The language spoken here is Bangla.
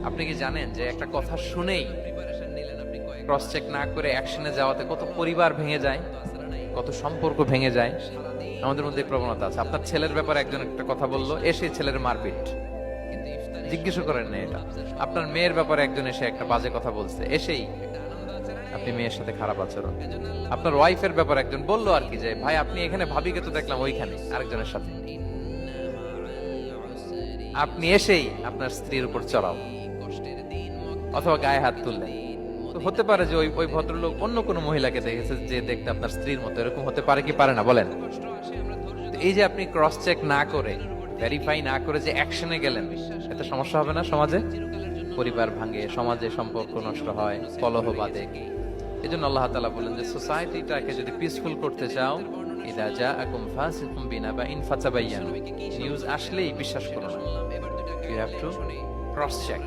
আপনি কি জানেন যে একটা কথা শুনেই ক্রস চেক না করে অ্যাকশনে যাওয়াতে কত পরিবার ভেঙে যায়, কত সম্পর্ক ভেঙে যায়? আমাদের মধ্যে এই প্রবণতা আছে। আপনার ছেলের ব্যাপারে একজন একটা কথা বললো, এসে ছেলের মারপিট, জিজ্ঞেস করেন না এটা। আপনার মেয়ের ব্যাপারে একজন এসে একটা বাজে কথা বলছে, এসেই আপনি মেয়ের সাথে খারাপ আচরণ। আপনার ওয়াইফের ব্যাপারে একজন বললো আর কি, যে ভাই আপনি এখানে, ভাবিকে তো দেখলাম ওইখানে আরেকজনের সাথে, আপনি এসেই আপনার স্ত্রীর উপর চড়াও অথবা গায়ে হাত তুললেন। তো হতে পারে যে ওই ওই ভদ্রলোক অন্য কোনো মহিলাকে দেখেছে যে দেখতে আপনার স্ত্রীর মতো, এরকম হতে পারে কি পারে না বলেন? তো এই যে আপনি ক্রস চেক না করে, ভেরিফাই না করে যে অ্যাকশনে গেলেন, এতে সমস্যা হবে না সমাজে? পরিবার ভাঙে, সমাজে সম্পর্ক নষ্ট হয়, কলহ বাধে। এই জন্য আল্লাহ তাআলা বলেন যে সোসাইটিটাকে যদি পিসফুল করতে চাও, ইদা জাআকুম ফাসিকুম বিনাবাইন ফাতাবায়ানু, নিউজ আসলেই বিশ্বাস করো না, you have to cross check.